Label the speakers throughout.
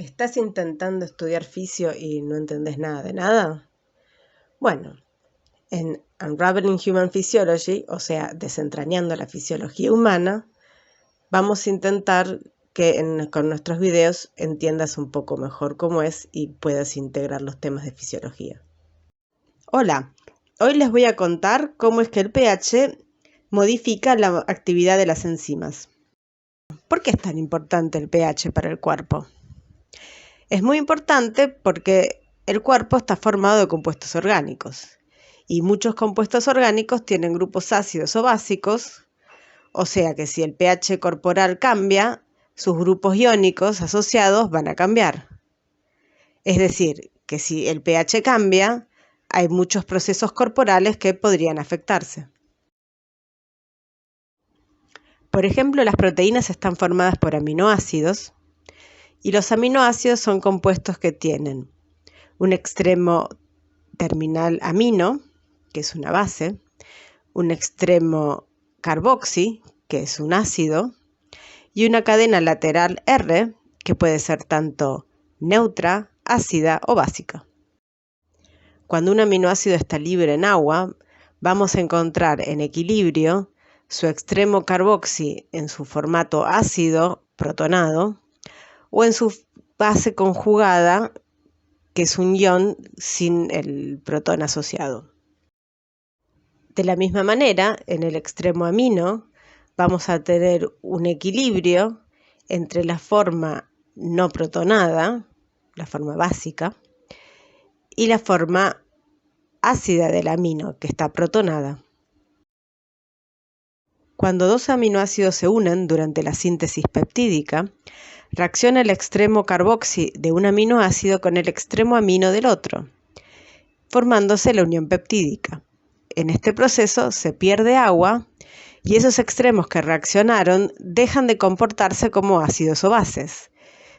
Speaker 1: ¿Estás intentando estudiar fisio y no entendés nada de nada? Bueno, en Unraveling Human Physiology, o sea, desentrañando la fisiología humana, vamos a intentar que con nuestros videos entiendas un poco mejor cómo es y puedas integrar los temas de fisiología. Hola, hoy les voy a contar cómo es que el pH modifica la actividad de las enzimas. ¿Por qué es tan importante el pH para el cuerpo? Es muy importante porque el cuerpo está formado de compuestos orgánicos y muchos compuestos orgánicos tienen grupos ácidos o básicos, o sea que si el pH corporal cambia, sus grupos iónicos asociados van a cambiar. Es decir, que si el pH cambia, hay muchos procesos corporales que podrían afectarse. Por ejemplo, las proteínas están formadas por aminoácidos y los aminoácidos son compuestos que tienen un extremo terminal amino, que es una base, un extremo carboxi, que es un ácido, y una cadena lateral R, que puede ser tanto neutra, ácida o básica. Cuando un aminoácido está libre en agua, vamos a encontrar en equilibrio su extremo carboxi en su formato ácido protonado o en su base conjugada, que es un ion sin el protón asociado. De la misma manera, en el extremo amino vamos a tener un equilibrio entre la forma no protonada, la forma básica, y la forma ácida del amino, que está protonada. Cuando dos aminoácidos se unen durante la síntesis peptídica, reacciona el extremo carboxi de un aminoácido con el extremo amino del otro, formándose la unión peptídica. En este proceso se pierde agua y esos extremos que reaccionaron dejan de comportarse como ácidos o bases.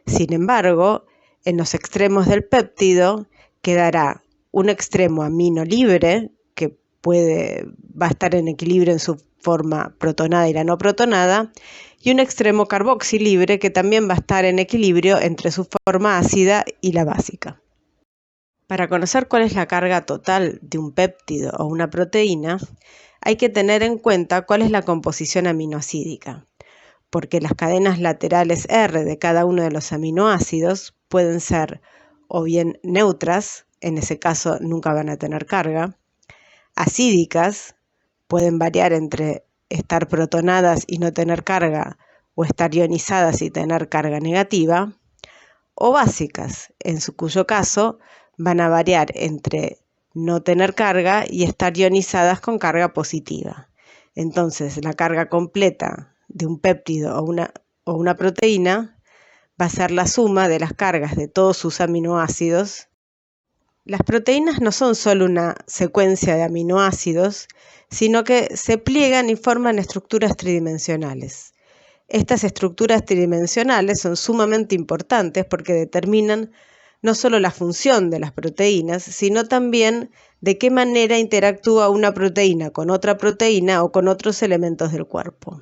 Speaker 1: Sin embargo, en los extremos del péptido quedará un extremo amino libre, que va a estar en equilibrio en su forma protonada y la no protonada, y un extremo carboxi libre que también va a estar en equilibrio entre su forma ácida y la básica. Para conocer cuál es la carga total de un péptido o una proteína, hay que tener en cuenta cuál es la composición aminoácidica, porque las cadenas laterales R de cada uno de los aminoácidos pueden ser o bien neutras, en ese caso nunca van a tener carga, acídicas, pueden variar entre estar protonadas y no tener carga, o estar ionizadas y tener carga negativa, o básicas, cuyo caso van a variar entre no tener carga y estar ionizadas con carga positiva. Entonces, la carga completa de un péptido o una proteína va a ser la suma de las cargas de todos sus aminoácidos. Las proteínas no son solo una secuencia de aminoácidos, sino que se pliegan y forman estructuras tridimensionales. Estas estructuras tridimensionales son sumamente importantes porque determinan no solo la función de las proteínas, sino también de qué manera interactúa una proteína con otra proteína o con otros elementos del cuerpo.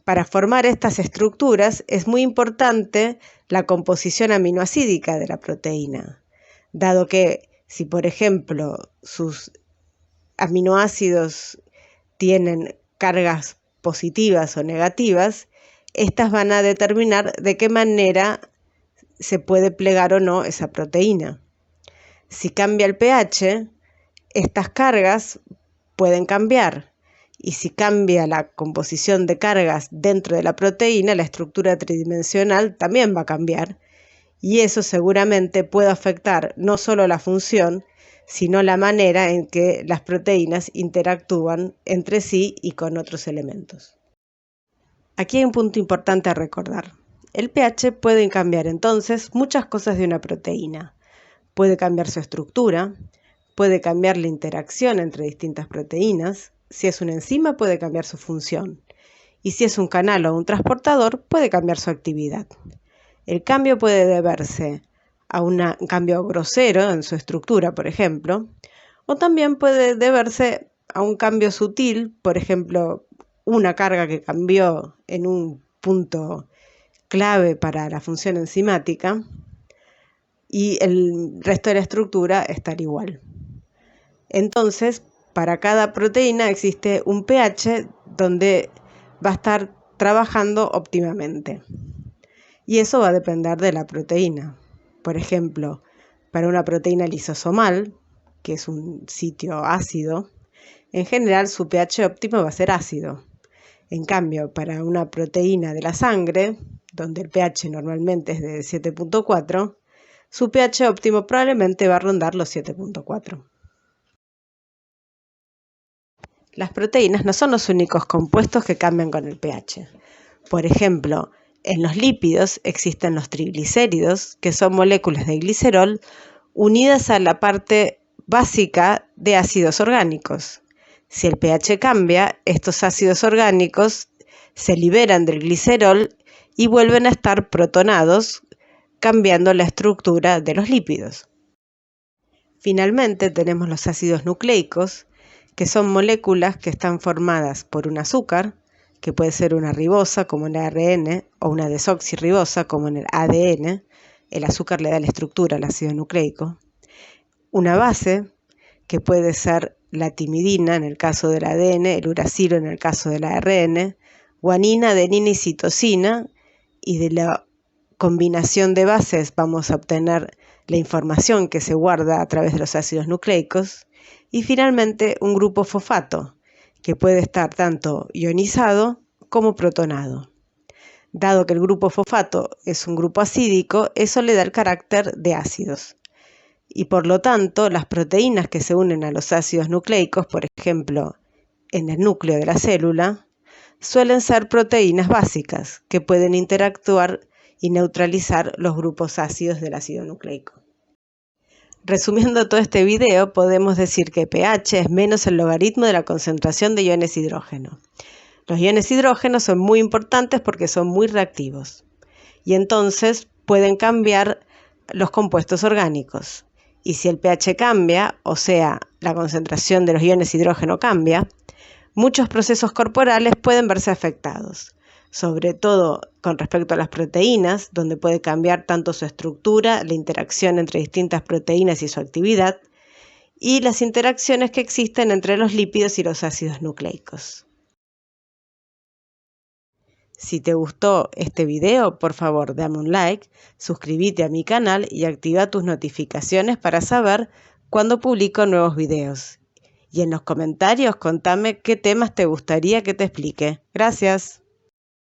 Speaker 1: Para formar estas estructuras es muy importante la composición aminoácidica de la proteína, dado que si, por ejemplo, sus aminoácidos tienen cargas positivas o negativas, estas van a determinar de qué manera se puede plegar o no esa proteína. Si cambia el pH, estas cargas pueden cambiar, y si cambia la composición de cargas dentro de la proteína, la estructura tridimensional también va a cambiar, y eso seguramente puede afectar no solo la función, sino la manera en que las proteínas interactúan entre sí y con otros elementos. Aquí hay un punto importante a recordar. El pH puede cambiar entonces muchas cosas de una proteína. Puede cambiar su estructura, puede cambiar la interacción entre distintas proteínas. Si es una enzima, puede cambiar su función. Y si es un canal o un transportador, puede cambiar su actividad. El cambio puede deberse a un cambio grosero en su estructura, por ejemplo, o también puede deberse a un cambio sutil, por ejemplo, una carga que cambió en un punto clave para la función enzimática, y el resto de la estructura estar igual. Entonces, para cada proteína existe un pH donde va a estar trabajando óptimamente. Y eso va a depender de la proteína. Por ejemplo, para una proteína lisosomal, que es un sitio ácido, en general su pH óptimo va a ser ácido. En cambio, para una proteína de la sangre, donde el pH normalmente es de 7.4, su pH óptimo probablemente va a rondar los 7.4. Las proteínas no son los únicos compuestos que cambian con el pH. Por ejemplo, en los lípidos existen los triglicéridos, que son moléculas de glicerol unidas a la parte básica de ácidos orgánicos. Si el pH cambia, estos ácidos orgánicos se liberan del glicerol y vuelven a estar protonados, cambiando la estructura de los lípidos. Finalmente tenemos los ácidos nucleicos, que son moléculas que están formadas por un azúcar, que puede ser una ribosa como en el ARN o una desoxirribosa como en el ADN. El azúcar le da la estructura al ácido nucleico. Una base, que puede ser la timidina en el caso del ADN, el uracilo en el caso del ARN, guanina, adenina y citosina, y de la combinación de bases vamos a obtener la información que se guarda a través de los ácidos nucleicos. Y finalmente un grupo fosfato, que puede estar tanto ionizado como protonado. Dado que el grupo fosfato es un grupo acídico, eso le da el carácter de ácidos. Y por lo tanto, las proteínas que se unen a los ácidos nucleicos, por ejemplo, en el núcleo de la célula, suelen ser proteínas básicas que pueden interactuar y neutralizar los grupos ácidos del ácido nucleico. Resumiendo todo este video, podemos decir que pH es menos el logaritmo de la concentración de iones hidrógeno. Los iones hidrógeno son muy importantes porque son muy reactivos y entonces pueden cambiar los compuestos orgánicos. Y si el pH cambia, o sea, la concentración de los iones hidrógeno cambia, muchos procesos corporales pueden verse afectados, sobre todo con respecto a las proteínas, donde puede cambiar tanto su estructura, la interacción entre distintas proteínas y su actividad, y las interacciones que existen entre los lípidos y los ácidos nucleicos. Si te gustó este video, por favor dame un like, suscríbete a mi canal y activa tus notificaciones para saber cuando publico nuevos videos. Y en los comentarios contame qué temas te gustaría que te explique. Gracias.